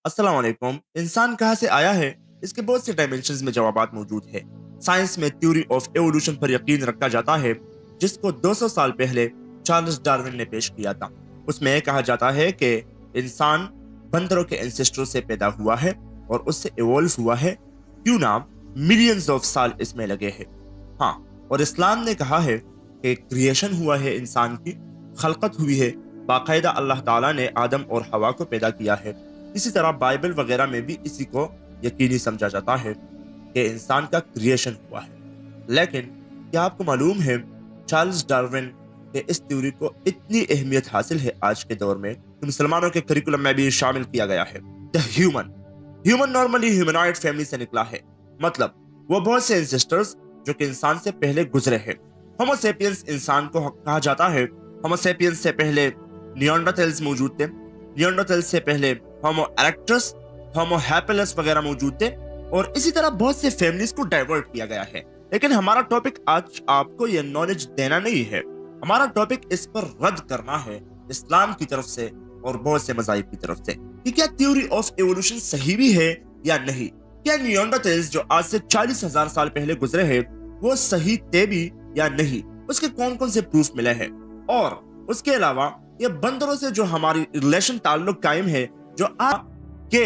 अस्सलाम वालेकुम। इंसान कहाँ से आया है, इसके बहुत से डायमेंशंस में जवाबात मौजूद है। साइंस में थ्योरी ऑफ एवोल्यूशन पर यकीन रखा जाता है, जिसको 200 साल पहले चार्ल्स डार्विन ने पेश किया था। उसमें कहा जाता है कि इंसान बंदरों के एंसेस्टरों से पैदा हुआ है और उससे इवॉल्व हुआ है। क्यों ना मिलियंस ऑफ साल इसमें लगे हैं। हाँ, और इस्लाम ने कहा है कि क्रिएशन हुआ है, इंसान की खलकत हुई है। बाकायदा अल्लाह ताला ने आदम और हवा को पैदा किया है। इसी तरह बाइबल वगैरह में भी इसी को यकीनी समझा जाता है कि इंसान का क्रिएशन हुआ है। लेकिन क्या आपको मालूम है, चार्ल्स डार्विन के इस थ्योरी को इतनी अहमियत हासिल है आज के दौर में कि मुसलमानों के करिकुलम में भी शामिल किया गया है। The human normally humanoid family से निकला है, मतलब वो बहुत से एंसेस्टर्स जो कि इंसान से पहले गुजरे हैं। होमो सेपियंस इंसान को कहा जाता है। होमो सेपियंस से पहले निएंडरथैल्स मौजूद थे। निएंडरथैल्स से पहले होमो इरेक्टस, होमो हैबिलिस वगैरह मौजूद थे, और इसी तरह बहुत से फैमिलीज को डाइवर्ट किया गया है। लेकिन हमारा टॉपिक आज आपको यह नॉलेज देना नहीं है, हमारा टॉपिक इस पर रद्द करना है इस्लाम की तरफ से और बहुत से मज़ाहिब की तरफ से कि क्या थ्योरी ऑफ एवोल्यूशन सही भी है या नहीं। क्या निएंडरथैल्स जो आज से 40,000 साल पहले गुजरे हैं वो सही थे भी या नहीं, उसके कौन कौन से प्रूफ मिले हैं। और उसके अलावा ये बंदरों से जो हमारी रिलेशन ताल्लुक कायम है, जो के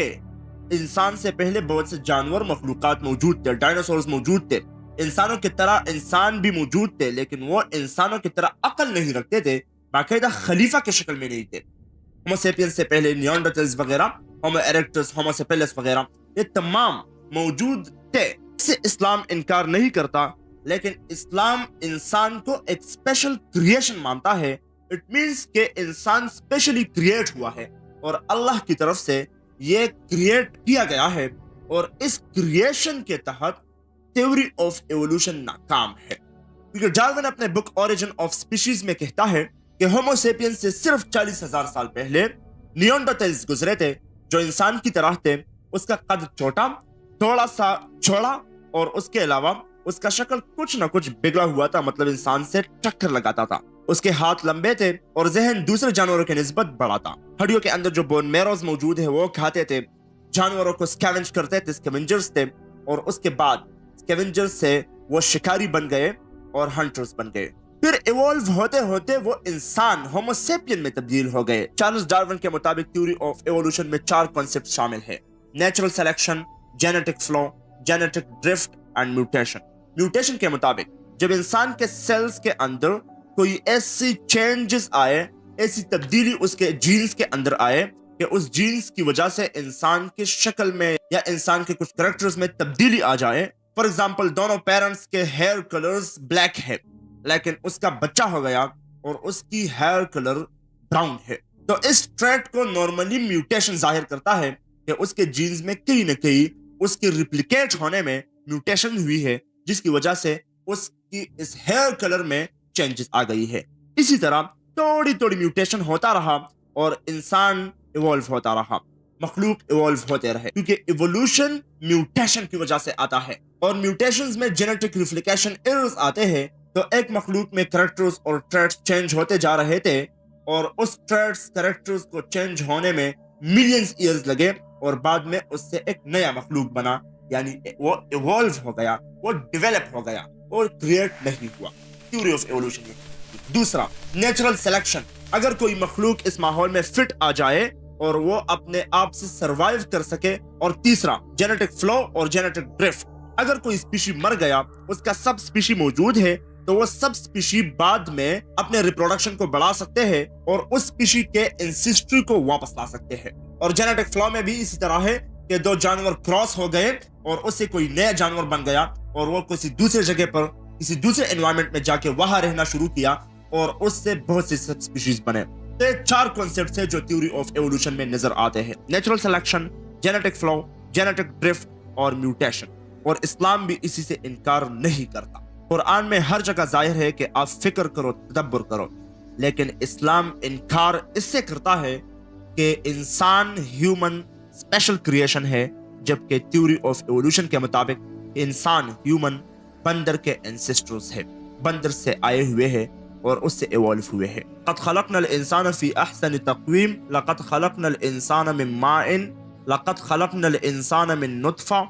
इंसान से पहले बहुत से जानवर मखलूकात मौजूद थे, डायनासोर्स मौजूद थे, इंसानों की तरह इंसान भी मौजूद थे, लेकिन वो इंसानों की तरह अकल नहीं रखते थे, बाकायदा खलीफा की शक्ल में नहीं थे। होमो सेपियंस से पहले निएंडरथैल्स वगैरह, होमो इरेक्टस, होमो सेपियस वगैरह ये तमाम मौजूद थे। इससे इस्लाम इनकार नहीं करता, लेकिन इस्लाम इंसान को एक स्पेशल क्रिएशन मानता है। इट मींस के इंसान स्पेशली क्रिएट हुआ है और अल्लाह की तरफ से ये क्रिएट किया गया है, और इस क्रिएशन के तहत थ्योरी ऑफ एवोल्यूशन नाकाम है। क्योंकि डार्विन अपने बुक ओरिजिन ऑफ स्पीशीज में कहता है कि होमो सेपियंस से सिर्फ 40,000 साल पहले निएंडरथैल्स गुजरे थे जो इंसान की तरह थे। उसका कद छोटा, थोड़ा सा चौड़ा, और उसके अलावा उसका शक्ल कुछ ना कुछ बिगड़ा हुआ था, मतलब इंसान से टक्कर लगाता था। उसके हाथ लंबे थे और जहन दूसरे जानवरों के निस्बत बड़ा था। हड्डियों के अंदर जो बोन मैरोज मौजूद है वो खाते थे, जानवरों को स्कैवेंज करते थे, स्कैवेंजर्स थे, और उसके बाद स्कैवेंजर्स से वो शिकारी बन गए और हंटर्स बन गए। फिर इवॉल्व होते होते वो इंसान होमो सेपियन में तब्दील हो गए। चार्ल्स डार्विन के मुताबिक थ्योरी ऑफ एवोल्यूशन में 4 कॉन्सेप्ट शामिल है: natural selection, genetic flow, genetic drift and mutation. Mutation के मुताबिक जब इंसान के सेल्स के अंदर कोई ऐसी चेंजेस आए, ऐसी तब्दीली उसके जीन्स के अंदर आए कि उस जीन्स की वजह से इंसान की शक्ल में या इंसान के कुछ कैरेक्टर्स में तब्दीली आ जाए। फॉर एग्जांपल, दोनों पेरेंट्स के हेयर कलर्स ब्लैक है, लेकिन उसका बच्चा हो गया और उसकी हेयर कलर ब्राउन है, तो इस ट्रेट को नॉर्मली म्यूटेशन जाहिर करता है कि उसके जीन्स में कहीं ना कहीं उसके रिप्लिकेट होने में म्यूटेशन हुई है, जिसकी वजह से उसकी इस हेयर कलर में चेंजेस आ गई है। इसी तरह थोड़ी थोड़ी म्यूटेशन होता रहा और इंसान इवॉल्व होता रहा, मखलूक इवॉल्व होते रहे, क्योंकि इवोल्यूशन म्यूटेशन की वजह से आता है। और म्यूटेशंस में जेनेटिक रिप्लिकेशन एरर्स आते हैं, तो एक मखलूक में कैरेक्टर्स और ट्रेट्स चेंज होते जा रहे थे, और उस ट्रेट्स कैरेक्टर्स को चेंज होने में मिलियंस ईयर्स लगे, और बाद में उससे एक नया मखलूक बना, यानी वो इवॉल्व हो गया, वो डेवलप हो गया और क्रिएट नहीं हुआ थ्योरी ऑफ एवोल्यूशन में। दूसरा, नेचुरल सिलेक्शन, अगर कोई मखलूक इस माहौल में फिट आ जाए और वो अपने आप से सरवाइव कर सके। और तीसरा, जेनेटिक फ्लो और जेनेटिक ड्रिफ्ट, अगर कोई स्पीशी मर गया, उसका सब स्पीशी मौजूद है, तो वो सब स्पीशी बाद में अपने रिप्रोडक्शन को बढ़ा सकते हैं और उस स्पीशी के एंसेस्ट्री को वापस ला सकते हैं। और जेनेटिक फ्लो में भी इसी तरह है कि 2 जानवर क्रॉस हो गए और उससे कोई नया जानवर बन गया, और वो किसी दूसरे जगह पर किसी दूसरे एनवायरनमेंट में जाके वहां रहना शुरू किया, और उससे बहुत से सब स्पीशीज बने। तो 4 कॉन्सेप्ट्स हैं जो थ्योरी ऑफ एवोल्यूशन में नजर आते हैं: natural selection, genetic flow, genetic drift और म्यूटेशन। और इस्लाम भी इसी से इनकार नहीं करता। कुरान में हर जगह जाहिर है कि आप फिक्र करो, तदब्बर करो, लेकिन इस्लाम इनकार इससे करता है कि इंसान ह्यूमन स्पेशल क्रिएशन है, जबकि थ्योरी ऑफ एवोल्यूशन के मुताबिक इंसान ह्यूमन बंदर के एंसेस्टर्स है, बंदर से आए हुए हैं और उससे इवॉल्व हुए हैं। لقد خلقنا الانسان من نطفہ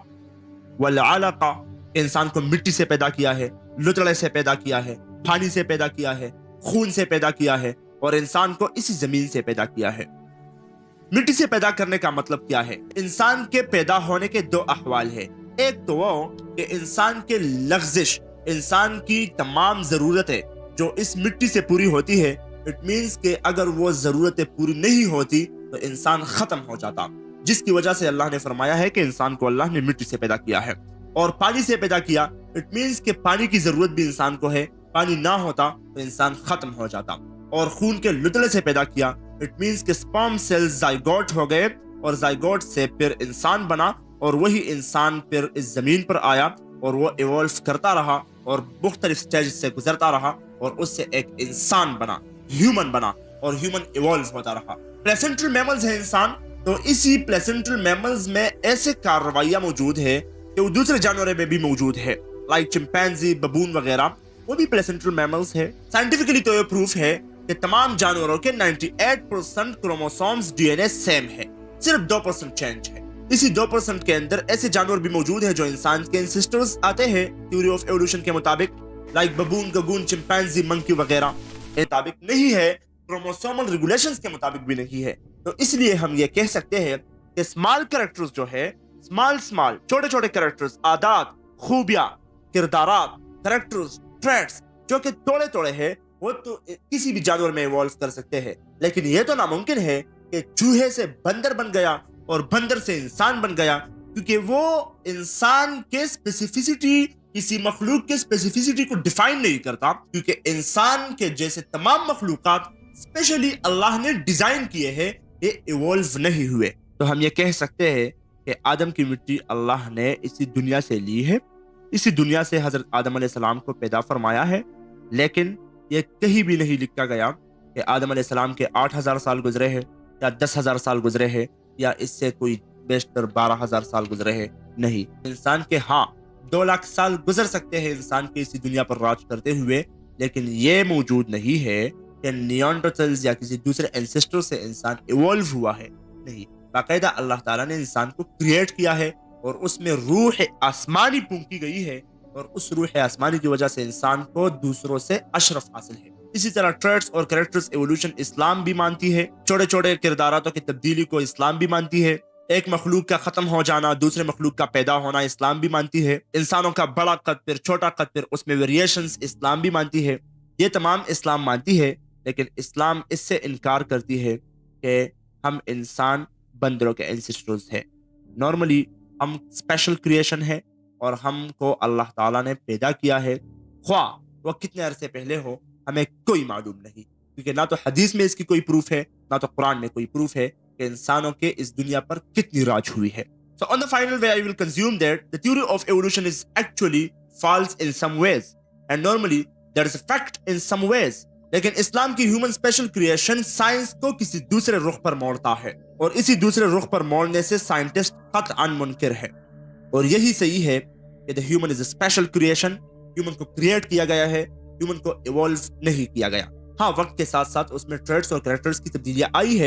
والعلقہ، انسان کو مٹی سے پیدا کیا ہے، لتڑے سے پیدا کیا ہے، پانی سے پیدا کیا ہے، خون سے پیدا کیا ہے، اور انسان کو اسی زمین سے پیدا کیا ہے۔ مٹی سے پیدا کرنے کا مطلب کیا ہے؟ انسان کے پیدا ہونے کے دو احوال ہیں۔ ایک تو وہ کہ انسان کے لغزش، انسان کی تمام ضرورتیں جو اس مٹی سے پوری ہوتی ہے، اٹ مینس کہ اگر وہ ضرورتیں پوری نہیں ہوتی تو انسان ختم ہو جاتا، جس کی وجہ سے اللہ نے فرمایا ہے کہ انسان کو اللہ نے مٹی سے پیدا کیا ہے۔ اور پانی سے پیدا کیا، اٹ مینس کہ پانی کی ضرورت بھی انسان کو ہے، پانی نہ ہوتا تو انسان ختم ہو جاتا۔ اور خون کے لتڑے سے پیدا کیا، اٹ مینس کہ سپرم سیلز زائگوٹ ہو گئے، اور زائگوٹ سے پھر انسان بنا، اور وہی انسان پھر اس زمین پر آیا اور وہ ایوالو کرتا رہا اور مختلف سٹیج سے گزرتا رہا اور اس سے ایک انسان بنا، ہیومن بنا، اور ہیومن ایوالو ہوتا رہا۔ پلیسنٹل میملز ہے انسان، تو اسی پلیسنٹل میملز میں ایسے کارروائیاں موجود ہے کہ وہ دوسرے جانوروں میں بھی موجود ہے، لائک چمپینزی، ببون وغیرہ، وہ بھی پلیسنٹل میملز ہے۔ سائنٹیفکلی تو یہ پروف ہے کہ تمام جانوروں کے 98% chromosomes D N A same ہے، صرف 2% چینج ہے۔ اسی 2% کے اندر ایسے جانور بھی موجود ہیں جو انسان کے انسسٹرز آتے ہیں تھیوری آف ایوولوشن کے مطابق، لائک ببون، گگون، چمپینزی، منکی وغیرہ، مطابق نہیں ہے، کروموسومل ریگولیشنز کے مطابق بھی نہیں ہے۔ تو اس لیے ہم یہ کہہ سکتے ہیں کہ اسمال کریکٹرز جو ہے، اسمال چھوٹے چھوٹے کریکٹرز، عادات، خوبیاں، کردارات، کریکٹرز، ٹریٹس جو کہ توڑے توڑے ہیں، وہ تو کسی بھی جانور میں ایوالو کر سکتے ہیں، لیکن یہ تو ناممکن ہے کہ چوہے سے بندر بن گیا اور بندر سے انسان بن گیا، کیونکہ وہ انسان کے اسپیسیفسٹی، کسی مخلوق کے اسپیسیفسٹی کو ڈیفائن نہیں کرتا، کیونکہ انسان کے جیسے تمام مخلوقات اسپیشلی اللہ نے ڈیزائن کیے ہیں، یہ ایوالو نہیں ہوئے۔ تو ہم یہ کہہ سکتے ہیں کہ آدم کی مٹی اللہ نے اسی دنیا سے لی ہے، اسی دنیا سے حضرت آدم علیہ السلام کو پیدا فرمایا ہے، لیکن یہ کہیں بھی نہیں لکھا گیا کہ آدم علیہ السلام کے 8,000 سال گزرے ہیں یا 10,000 سال گزرے ہیں یا اس سے کوئی بیشتر 12,000 سال گزرے ہیں۔ نہیں، انسان کے 2 لاکھ سال گزر سکتے ہیں انسان کے اسی دنیا پر راج کرتے ہوئے، لیکن یہ موجود نہیں ہے کہ نیانڈرتھلز یا کسی دوسرے اینسسٹر سے انسان ایوالو ہوا ہے۔ نہیں، باقاعدہ اللہ تعالیٰ نے انسان کو کریٹ کیا ہے اور اس میں روح آسمانی پھونکی گئی ہے، اور اس روح آسمانی کی وجہ سے انسان کو دوسروں سے اشرف حاصل ہے۔ اسی طرح ٹریٹس اور کریکٹرز ایوولوشن اسلام بھی مانتی ہے، چھوٹے چھوٹے کرداراتوں کی تبدیلی کو اسلام بھی مانتی ہے، ایک مخلوق کا ختم ہو جانا، دوسرے مخلوق کا پیدا ہونا اسلام بھی مانتی ہے، انسانوں کا بڑا قد، پھر چھوٹا قد، پھر اس میں ویریشنز اسلام بھی مانتی ہے۔ یہ تمام اسلام مانتی ہے، لیکن اسلام اس سے انکار کرتی ہے کہ ہم انسان بندروں کے اینسسٹرز ہیں۔ نارملی ہم اسپیشل کریشن ہے اور ہم کو اللہ تعالیٰ نے پیدا کیا ہے، خواہ وہ کتنے عرصے پہلے ہو ہمیں کوئی معلوم نہیں، کیونکہ نہ تو حدیث میں اس کی کوئی پروف ہے، نہ تو قرآن میں کوئی پروف ہے کہ انسانوں کے اس دنیا پر کتنی راج ہوئی ہے۔ So on the final way I will consume that the theory of evolution is actually false in some ways and normally there is a fact in some ways، لیکن اسلام کی ہیومن اسپیشل کریشن سائنس کو کسی دوسرے رخ پر موڑتا ہے، اور اسی دوسرے رخ پر موڑنے سے سائنٹسٹ قطعاً منکر ہے، اور یہی صحیح ہے کہ the human is a special creation، human کو کریٹ کیا گیا ہے، ہیومن کو ایوالو نہیں کیا گیا۔ ہاں، وقت کے ساتھ ساتھ اس میں ٹریٹس اور کریکٹرز کی تبدیلیاں آئی ہے،